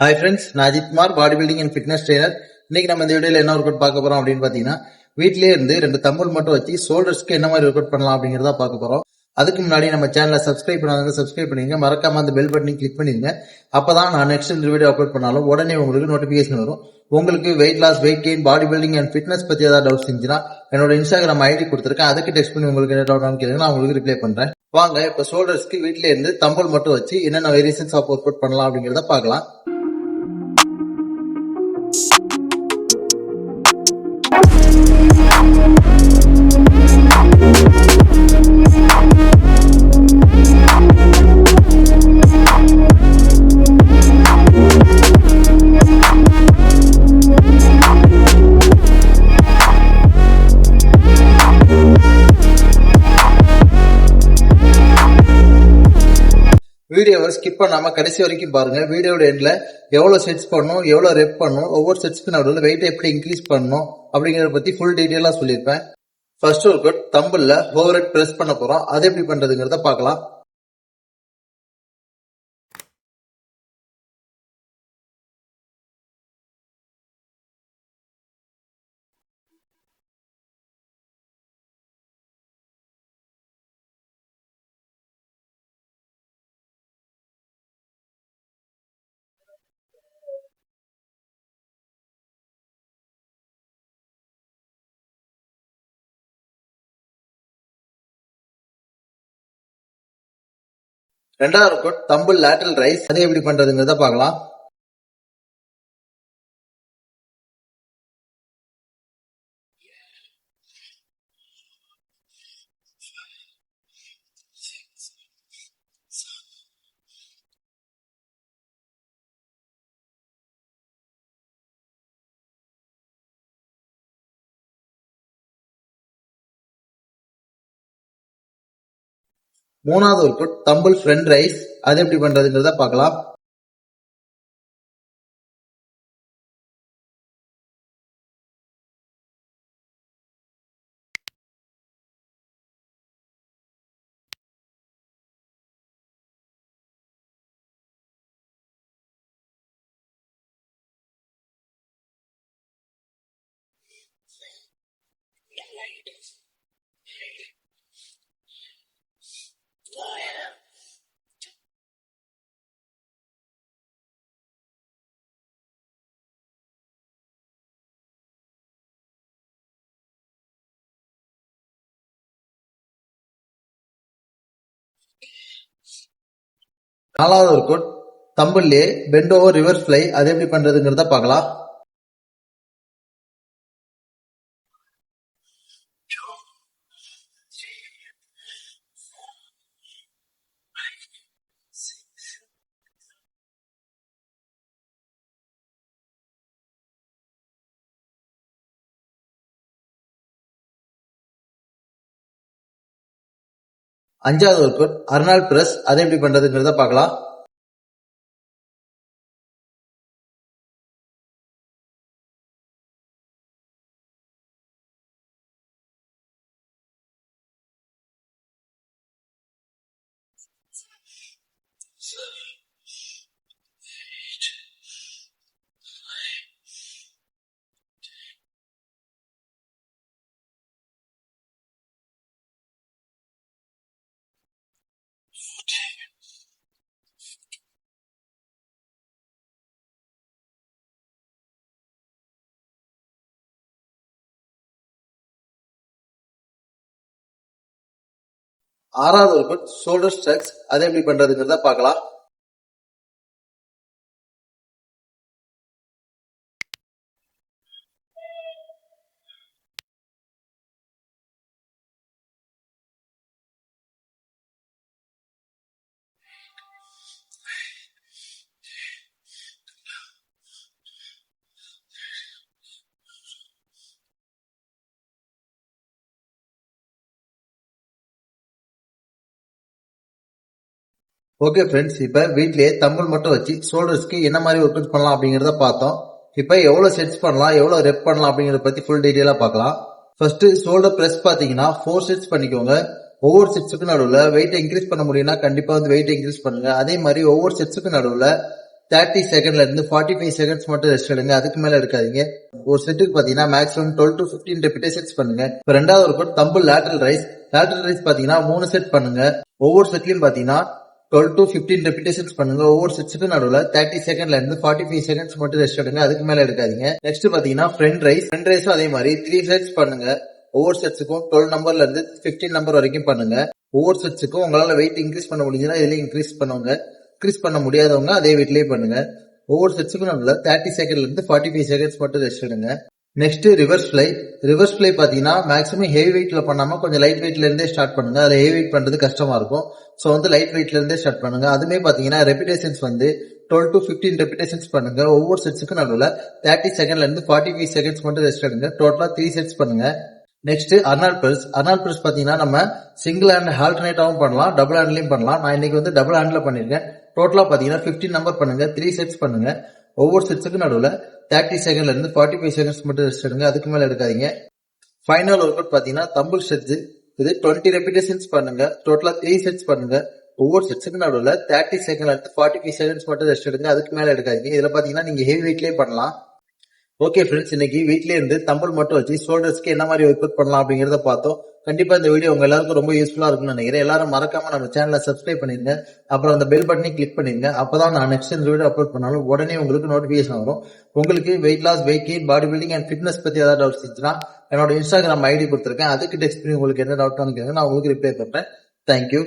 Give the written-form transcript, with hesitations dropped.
Hi friends, நான் Ajith Kumar, body building and fitness trainer. இன்னைக்கு நம்ம இந்த வீடியோல என்ன ஒர்க் அவுட் பார்க்க போறோம் அப்படின்னு பாத்தீங்கன்னா, வீட்லயே இருந்து 2 தம்பல் மட்டும் வச்சு ஷோல்டர்ஸ்க்கு என்ன மாதிரி ஒர்க் அவுட் பண்ணலாம் அப்படிங்கறத பார்க்க போறோம். அதுக்கு முன்னாடி நம்ம சேனலை சப்ஸ்கிரைப் பண்ணாதவங்க சப்ஸ்கிரைப் பண்ணிருங்க, மறக்காம அந்த பெல் பட்டனை கிளிக் பண்ணிருங்க. அப்பதான் நான் நெக்ஸ்ட் இந்த வீடியோ அப்லோட் பண்ணாலும் உடனே உங்களுக்கு நோட்டிபிகேஷன் வரும். உங்களுக்கு weight loss, weight gain, body building and fitness பத்தி ஏதாவது டவுட்ஸ் இருந்துச்சுன்னா என்னோட இன்ஸ்டாகிராம் ஐடி கொடுத்துருக்கேன், அதுக்கு டெக்ஸ்ட் பண்ணி உங்களுக்கு என்ன டவுட் கேளுங்க, நான் உங்களுக்கு ரிப்ளை பண்றேன். வாங்க இப்ப ஷோல்டர்ஸ்க்கு வீட்ல இருந்து தம்பல் மட்டும் வச்சு என்னென்ன வேரியேஷன்ஸ் ஆஃப் ஒர்க் அவுட் பண்ணலாம் அப்படிங்கறத பார்க்கலாம். வீடியோவை ஸ்கிப் பண்ணாம கடைசி வரைக்கும் பாருங்க. வீடியோட எண்ட்ல எவ்வளவு செட்ஸ் பண்ணணும், எவ்வளவு ரெப் பண்ணணும், ஒவ்வொரு செட்ஸ்க்கு நடுவில் வெயிட் எப்படி இன்க்ரீஸ் பண்ணணும் அப்படிங்கறத பத்தி ஃபுல் டீடைலா சொல்லியிருப்பேன். ஃபர்ஸ்ட் ஒர்க் அவுட் தம்பிள்ல ஓவர்ஹெட் பிரஸ் பண்ண போறோம். அது எப்படி பண்றதுங்கிறத பார்க்கலாம். ரெண்டாவது workout dumbbell lateral raise. அது எப்படி பண்றதுங்கிறத பார்க்கலாம். மூணாவது workout dumbbell front raise. அது எப்படி பண்றதுங்கிறத பார்க்கலாம். நாலாவது ஒர்க் அவுட் தம்பிள்லே பெண்ட் ஓவர் ரிவர்ஸ் ஃப்ளை. அது எப்படி பண்றதுங்கிறத பார்க்கலாம். அஞ்சாவது ஒர்க் அவுட் அர்னால்ட் பிரஸ். அது எப்படி பண்றதுங்கிறத பார்க்கலாம். ஆறாவது ஒர்க் அவுட் ஷோல்டர் ஸ்ட்ரெக்ஸ். அது எப்படி பண்றதுங்கிறத பார்க்கலாம். ஓகே ஃப்ரெண்ட்ஸ், இப்ப வீட்லயே தம்பிள் மட்டும் வச்சு ஷோல்டர்ஸ்க்கு என்ன மாதிரி ஒர்க் அவுட் பண்ணலாம் அப்படிங்கறத பார்த்தோம். இப்ப எவ்வளவு செட்ஸ் பண்ணலாம், எவ்வளவு ரெப் பண்ணலாம் அப்படிங்கறத பத்தி ஃபுல் டீடைலா பார்க்கலாம். ஃபர்ஸ்ட் ஷோல்டர் பிரஸ் பாத்தீங்கன்னா 4 செட்ஸ் பண்ணிக்கோங்க. ஒவ்வொரு செட்ஸுக்கு நடுவுல வெயிட் இன்க்ரீஸ் பண்ண முடியும்னா கண்டிப்பா வெயிட் இன்க்ரீஸ் பண்ணுங்க. அதே மாதிரி ஒவ்வொரு செட்ஸுக்கு நடுவுல 30 செகண்ட்ல இருந்து 45 செகண்ட்ஸ் மட்டும் ரெஸ்ட் எடுங்க. அதுக்கு மேல எடுக்காதீங்க. ஒரு செட்டுக்கு பாத்தீங்கன்னா மேக்ஸிமம் 12 to 15 ரெபிடேஷன்ஸ் பண்ணுங்க. இப்ப ரெண்டாவது workout dumbbell lateral rice. Lateral rice பாத்தீங்கன்னா 3 செட் பண்ணுங்க. ஒவ்வொரு செட்லயும் பாத்தீங்கன்னா 12 to 15 ரெபிடேஷன்ஸ் பண்ணுங்க. ஒவ்வொரு செட்ஸுக்கு நடுவுல 30 செகண்ட்ல இருந்து 45 செகண்ட்ஸ் மட்டும் ரெஸ்ட் எடுங்க. அதுக்கு மேல எடுக்காதீங்க. நெக்ஸ்ட் பாத்தீங்கன்னா ஃப்ரண்ட் ரைஸ். ஃப்ரண்ட் ரைஸும் அதே மாதிரி 3 செட்ஸ் பண்ணுங்க. ஒவ்வொரு செட்ஸுக்கும் 12 நம்பர்ல இருந்து 15 நம்பர் வரைக்கும் பண்ணுங்க. ஒவ்வொரு செட்ஸுக்கும் உங்களால வெயிட் இன்க்ரீஸ் பண்ண முடிஞ்சதுன்னா இதுல இன்க்ரீஸ் பண்ணுவாங்க. இன்க்ரீஸ் பண்ண முடியாதவங்க அதே வெயிட்லயே பண்ணுங்க. ஒவ்வொரு செட்ஸுக்கும் நம்மள 30 செகண்ட்ல இருந்து 45 செகண்ட்ஸ் மட்டும் ரெஸ்ட் எடுங்க. Next reverse fly. Reverse fly பாத்தீங்கன்னா மேக்ஸிமம் ஹெவி வெயிட்ல பண்ணாம கொஞ்சம் லைட் வெயிட்ல இருந்தே ஸ்டார்ட் பண்ணுங்க. அதுல ஹெவி வெயிட் பண்றது கஷ்டமா இருக்கும். சோ லைட் வெயிட்ல இருந்தே ஸ்டார்ட் பண்ணுங்க. அதுமே பாத்தீங்கன்னா ரெபிடேஷன்ஸ் 12 to 15 ரெபிடேஷன்ஸ் பண்ணுங்க. ஒவ்வொரு செட்ஸுக்கு நடுவுல 30 செகண்ட்ல இருந்து 45 செகண்ட்ஸ் மட்டும் ரெஸ்ட் எடுங்க. டோட்டலா 3 செட்ஸ் பண்ணுங்க. Next Arnold press. Arnold press பாத்தீங்கன்னா நம்ம சிங்கிள் ஹேண்ட் ஆல்டர்னேட்டாவும் பண்ணலாம், டபுள் ஹேண்ட்லயும் பண்ணலாம். நான் இன்னைக்கு டபுள் ஹேண்ட்ல பண்ணிருக்கேன். டோட்டலா பாத்தீங்கன்னா 15 நம்பர் பண்ணுங்க. 3 செட்ஸ் பண்ணுங்க. ஒவ்வொரு செட்ஸுக்கு நடுவுல 30 செகண்ட்ல இருந்து 45 செகண்ட்ஸ் மட்டும் ரெஸ்ட் எடுங்க. அதுக்கு மேல எடுக்காதீங்க. ஃபைனல் ஒர்க் அவுட் பாத்தீங்கன்னா தம்பிள் ஸ்ட்ரெச். இது 20 ரெபிடேஷன்ஸ் பண்ணுங்க. டோட்டலா 3 செட்ஸ் பண்ணுங்க. ஒவ்வொரு செட்ஸுக்கு நடுவுல 30 செகண்ட்ல இருந்து 45 செகண்ட்ஸ் மட்டும் ரெஸ்ட் எடுங்க. அதுக்கு மேல எடுக்காதீங்க. இதுல பாத்தீங்கன்னா நீங்க ஹெவி வெயிட்லயே பண்ணலாம். ஓகே ஃப்ரெண்ட்ஸ், இன்னைக்கு வீட்லயே இருந்து தம்பிள் மட்டும் வச்சு ஷோல்டர்ஸ்க்கு என்ன மாதிரி ஒர்க் அவுட் பண்ணலாம் அப்படிங்கறத பார்த்தோம். கண்டிப்பா இந்த வீடியோ உங்க எல்லாருக்கும் ரொம்ப யூஸ்ஃபுல்லா இருக்கும்னு நினைக்கிறேன். எல்லாரும் மறக்காம நம்ம சேனலை சப்ஸ்கிரைப் பண்ணிருங்க. அப்புறம் அந்த பெல் பட்டனை கிளிக் பண்ணிருங்க. அப்பதான் நான் நெக்ஸ்ட் இந்த வீடியோ அப்லோட் பண்ணாலும் உடனே உங்களுக்கு நோட்டிபிகேஷன் வரும். உங்களுக்கு weight loss, weight gain, body building and fitness பத்தி ஏதாவது டவுட்ஸ் இருந்துச்சுன்னா என்னோட இன்ஸ்டாகிராம் ஐடி கொடுத்துருக்கேன். அதுக்கு டெக்ஸ்ட் பண்ணி உங்களுக்கு என்ன டவுட் கேங்க, நான் உங்களுக்கு ரிப்ளை பண்றேன். தேங்க்யூ.